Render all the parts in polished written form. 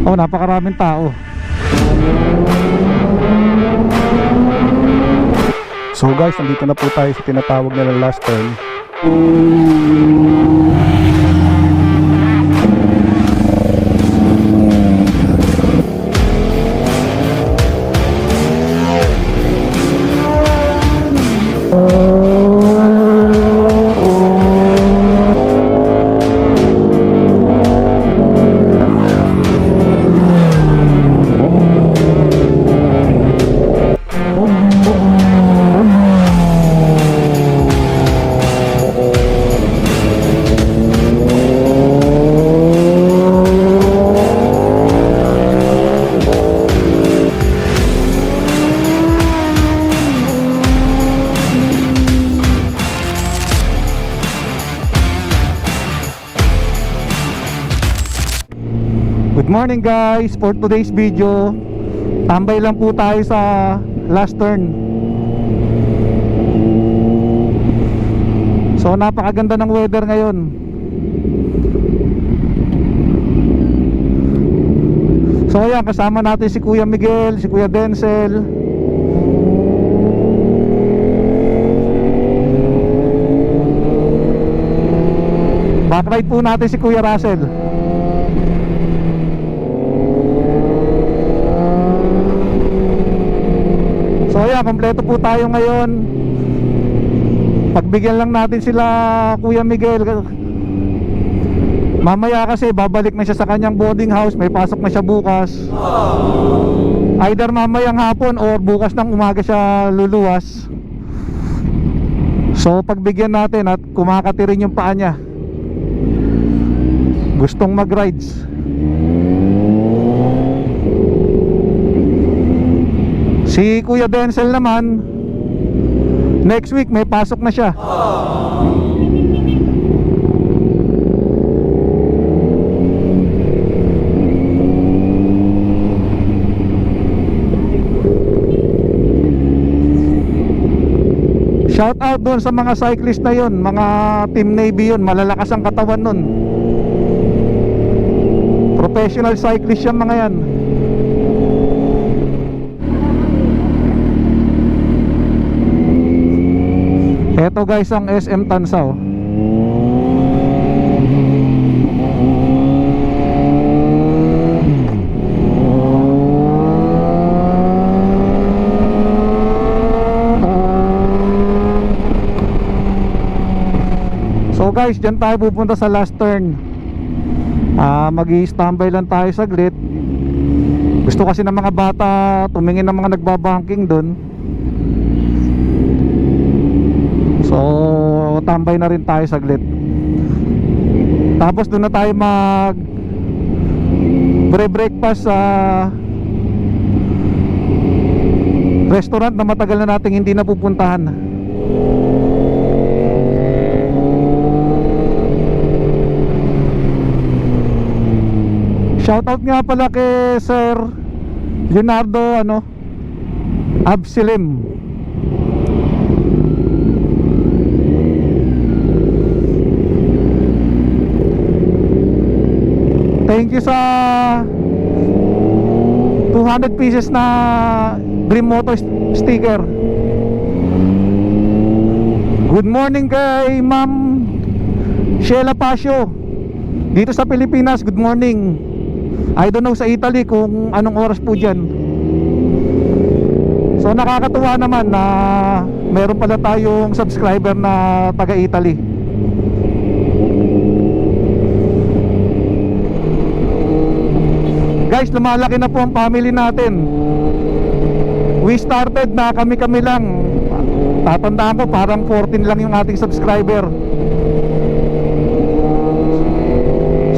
Oh, napakaraming tao. So guys, nandito na po tayo sa tinatawag na last turn. Good morning guys, for today's video tambay lang po tayo sa last turn. So napakaganda ng weather ngayon. So ayan, kasama natin si Kuya Miguel, si Kuya Denzel. Backride po natin si Kuya Russell. So ayan, kompleto po tayo ngayon. Pagbigyan lang natin sila Kuya Miguel. Mamaya kasi babalik na siya sa kanyang boarding house. May pasok na siya bukas. Either mamayang hapon or bukas ng umaga siya luluwas. So pagbigyan natin at kumakati rin yung paa niya. Gustong mag-rides. Si Kuya Denzel naman, next week may pasok na siya. Shout out doon sa mga cyclist na yun, mga Team Navy yun, malalakas ang katawan nun. Professional cyclist yung mga yan. Eto guys ang SM Tansao. So guys, dyan tayo pupunta sa last turn. Mag-i-standby lang tayo saglit. Gusto kasi ng mga bata tumingin ng mga nagbabanking doon. So tambay na rin tayo saglit. Tapos doon na tayo mag breakfast sa restaurant na matagal na nating hindi napupuntahan. Shoutout nga pala kay Sir Leonardo Absilim. Thank you sa 200 pieces na Dream Motor sticker. Good morning kay Ma'am Sheila Pasio dito sa Pilipinas. Good morning. I don't know sa Italy kung anong oras po dyan. So nakakatuwa naman na meron pala tayong subscriber na taga Italy. Guys, lumalaki na po ang family natin. We started na kami-kami lang. Tatandaan ko parang 14 lang yung ating subscriber.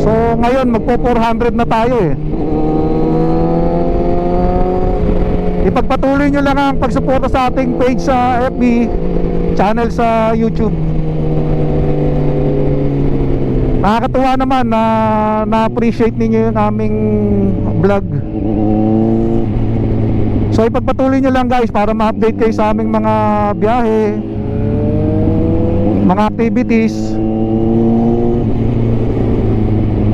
So ngayon magpo 400 na tayo eh. Ipagpatuloy nyo lang ang pagsuporta sa ating page sa FB, channel sa YouTube. Nakakatuwa naman na na-appreciate ninyo yung aming vlog. So ipagpatuloy nyo lang guys para ma-update kayo sa aming mga biyahe, mga activities.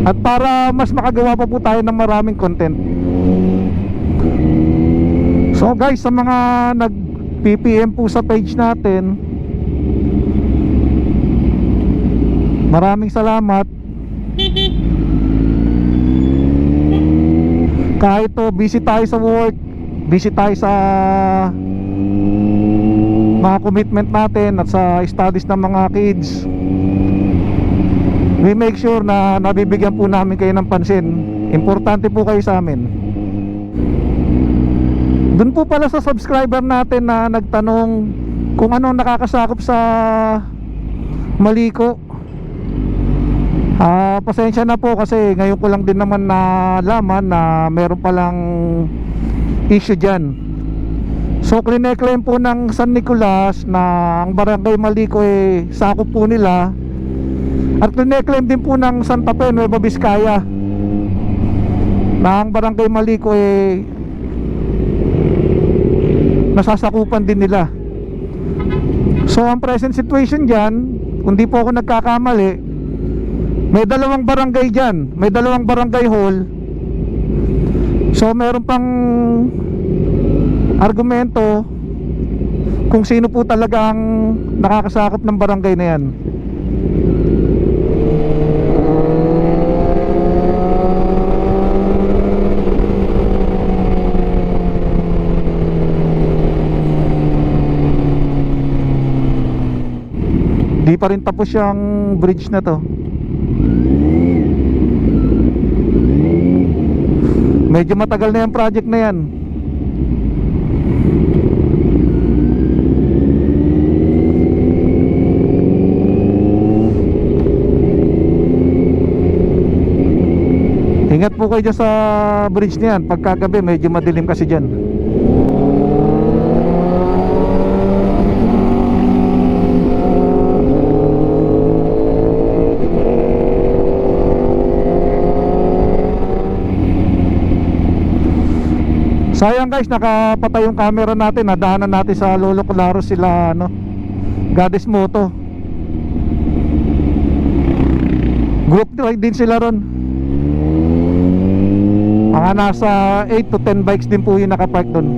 at para mas makagawa pa po tayo ng maraming content. So guys, sa mga nag PPM po sa page natin, maraming salamat. Kahit to busy tayo sa work, busy tayo sa mga commitment natin at sa studies ng mga kids, we make sure na nabibigyan po namin kayo ng pansin. Importante po kayo sa amin. Doon po pala sa subscriber natin na nagtanong kung ano nakakasakop sa Maliko, pasensya na po kasi ngayon ko lang din naman nalaman na meron palang issue dyan. So clinic-claim po ng San Nicolas na ang barangay Maliko sakop po nila, at clinic-claim din po ng Santa Fe, Nueva Vizcaya, na ang barangay Maliko nasasakupan din nila. So ang present situation dyan, kung di po ako nagkakamali, may dalawang barangay dyan, may dalawang barangay hall. So meron pang argumento kung sino po talaga ang nakakasakop ng barangay na yan. Di pa rin tapos yung bridge na to. Medyo matagal na yung project na yan. Ingat po kayo dyan sa bridge na yan. Pagkagabi medyo madilim kasi dyan. Sayang guys, nakapatay yung camera natin. Nadaanan natin sa Lolo Claro sila Goddess Moto. Group ride din sila ron. Mga nasa 8 to 10 bikes din po yung nakapark dun.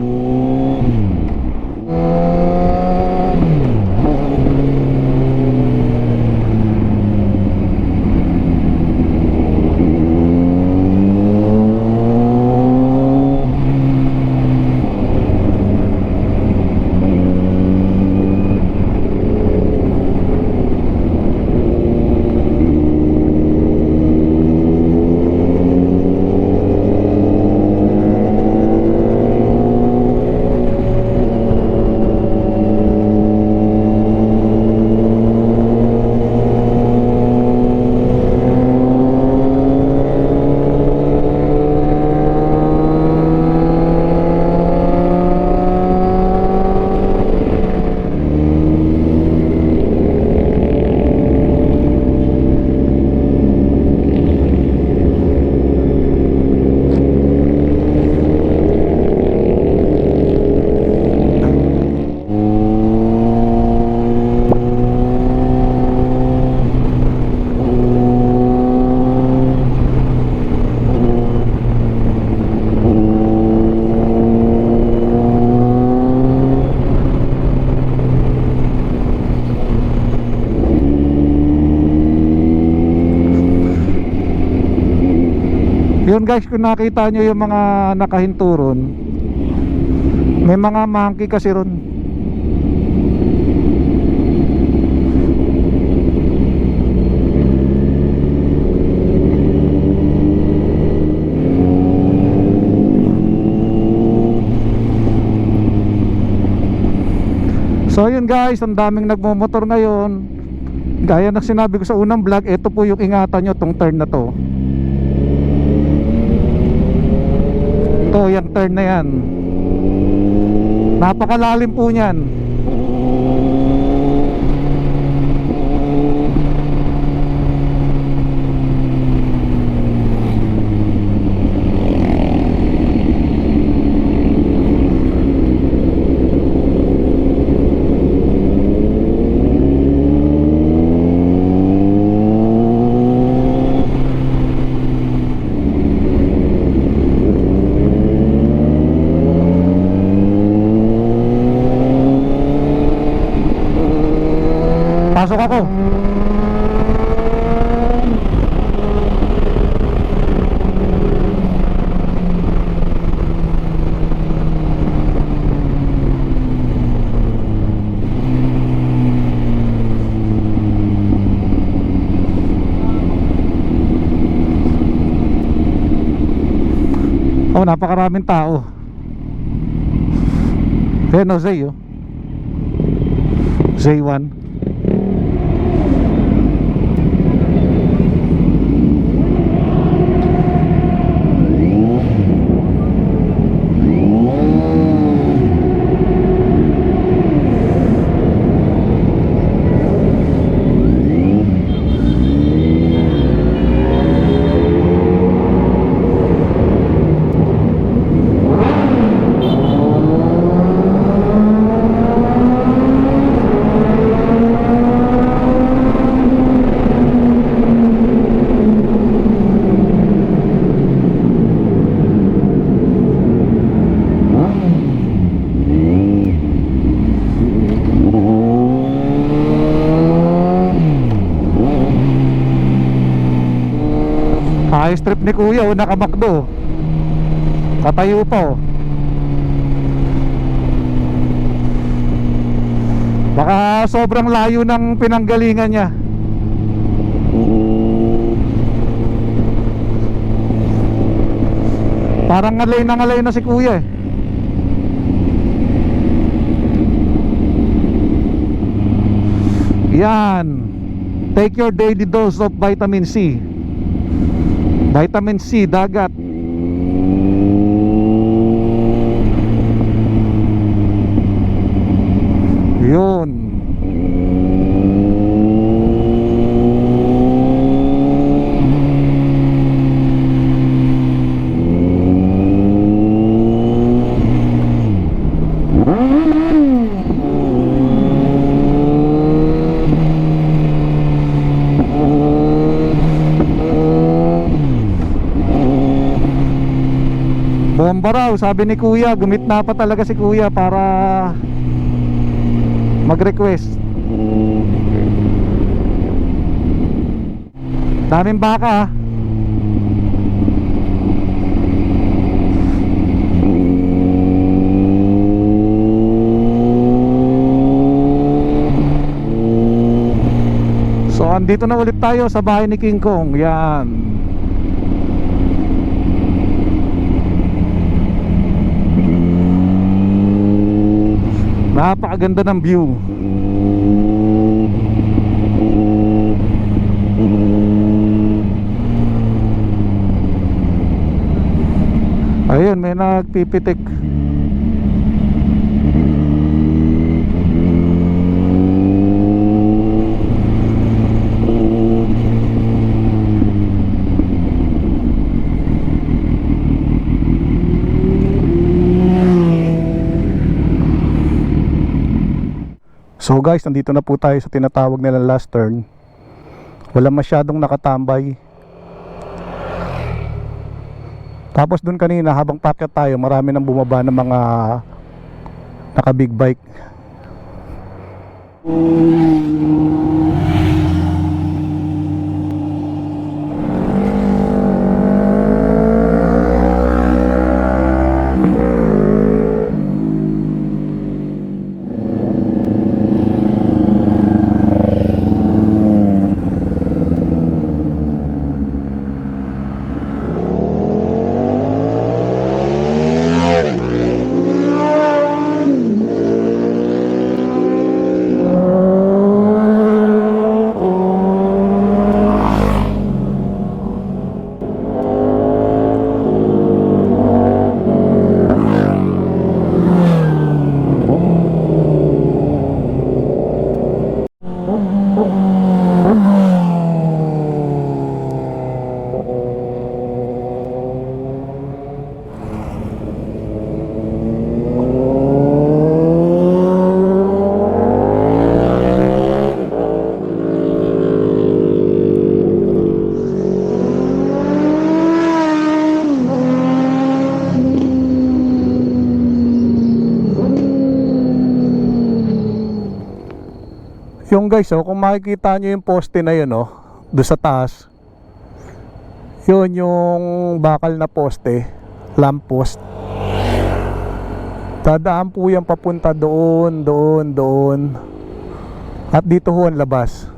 Yun guys, kung nakita nyo yung mga nakahinto ron, may mga monkey kasi ron. So yun guys, ang daming nagmomotor ngayon. Gaya ng sinabi ko sa unang vlog, ito po yung ingatan nyo, tong turn na to. Ito, yung turn na yan, napakalalim po niyan. Oh, napakaraming tao. Ayan o, Zay, oh. Zay 1. Ayos trip ni kuya, oh, nakamakdo. Katayo pa, oh. Baka sobrang layo ng pinanggalingan niya. Parang ngalay na si kuya, eh. Yan. Take your daily dose of vitamin C. Vitamin C, dagat. Yun. Bomba raw, sabi ni kuya. Gumitna pa talaga si kuya para mag-request. Daming baka, ah. So andito na ulit tayo sa bahay ni King Kong. Yan. Napakaganda ng view. Ayun, may nagpipitik. So guys, nandito na po tayo sa tinatawag nilang last turn. Wala masyadong nakatambay. Tapos dun kanina habang pakyat tayo, marami nang bumaba ng mga naka big bike. Yung guys, oh, kung makikita nyo yung poste na yun, oh, doon sa taas, yun yung bakal na poste, lamp post. Dadaan po yan papunta doon. At dito ho ang labas.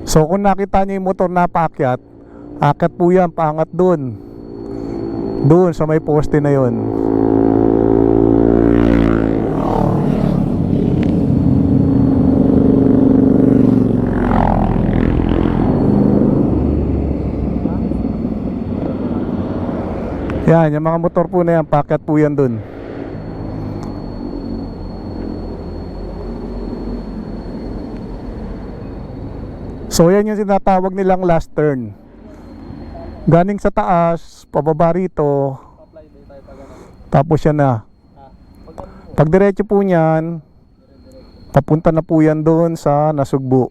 So kung nakita nyo yung motor na paakyat, akyat po yan, paangat doon. Doon sa may poste na yon. Yan, yung mga motor po na yan, packet po yan dun. So yan yung sinatawag nilang last turn. Ganing sa taas, pababa rito, tapos yan na. Pag diretso po niyan, papunta na po yan doon sa Nasugbu.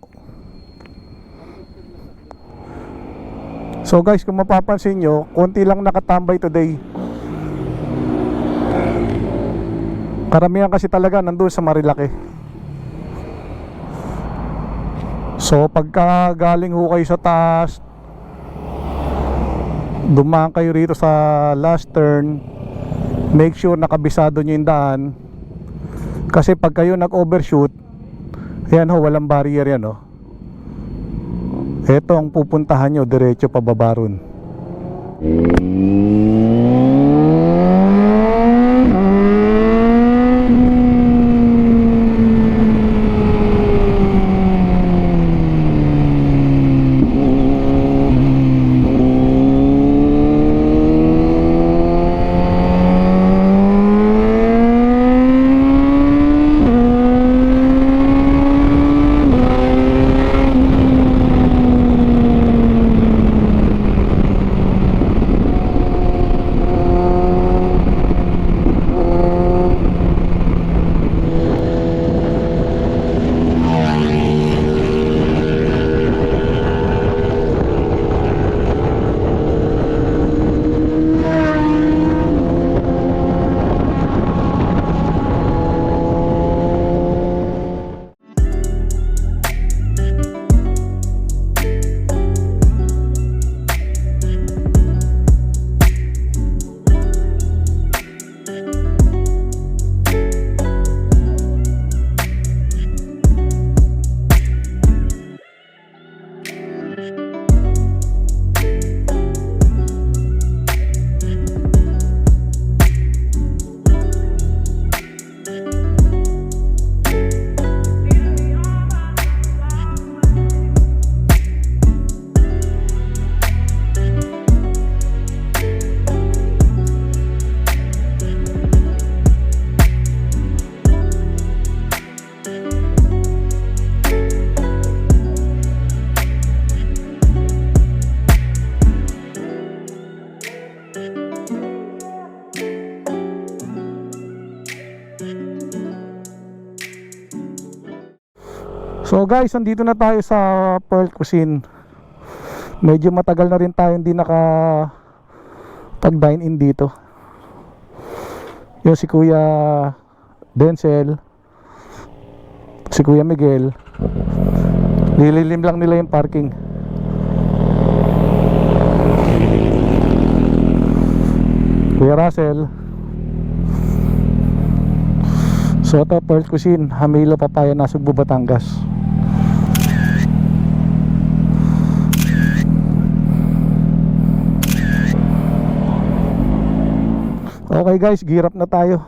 So guys, kung mapapansin nyo, konti lang nakatambay today. Karamihan kasi talaga nandun sa Marilaki. So pagka galing ho kayo sa taas, dumaan kayo rito sa last turn, make sure nakabisado nyo yung daan. Kasi pag kayo nag-overshoot, ayan ho, walang barrier yan ho. Ito ang pupuntahan nyo, diretso pababa ron. So guys, andito na tayo sa Pearl Cuisine. Medyo matagal na rin tayo hindi pag-dine in dito. Yung si Kuya Denzel, si Kuya Miguel, nililim lang nila yung parking. Kuya Russell. So ito, Pearl Cuisine, Hamilo, Papaya, Nasugbu, Batangas. Okay guys, gear up na tayo.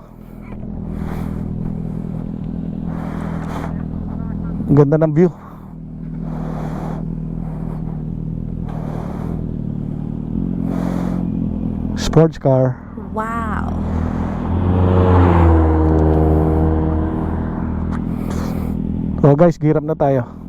Ang ganda ng view. Sports car. Wow. So guys, gear up na tayo.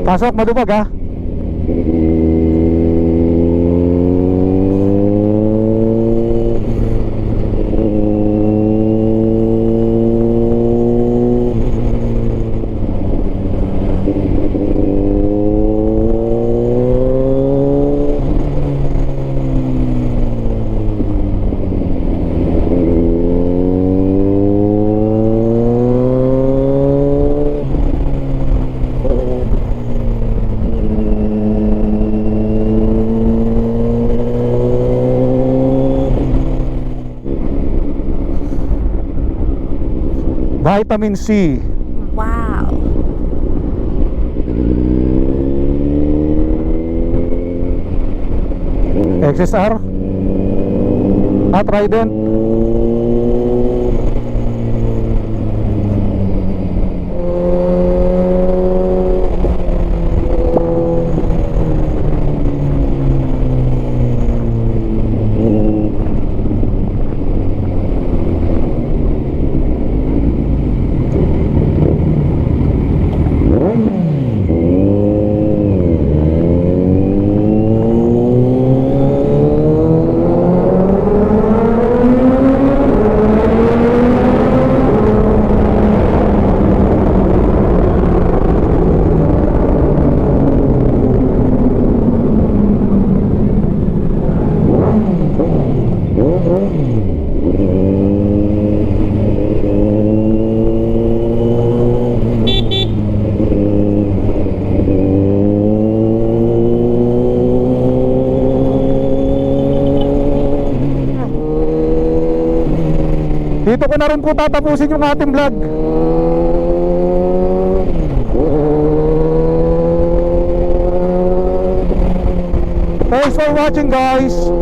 Pasok, madubag ha. Vitamin C. Wow. XSR at Trident. Dito ko na rin po tatapusin yung ating vlog. Thanks for watching guys.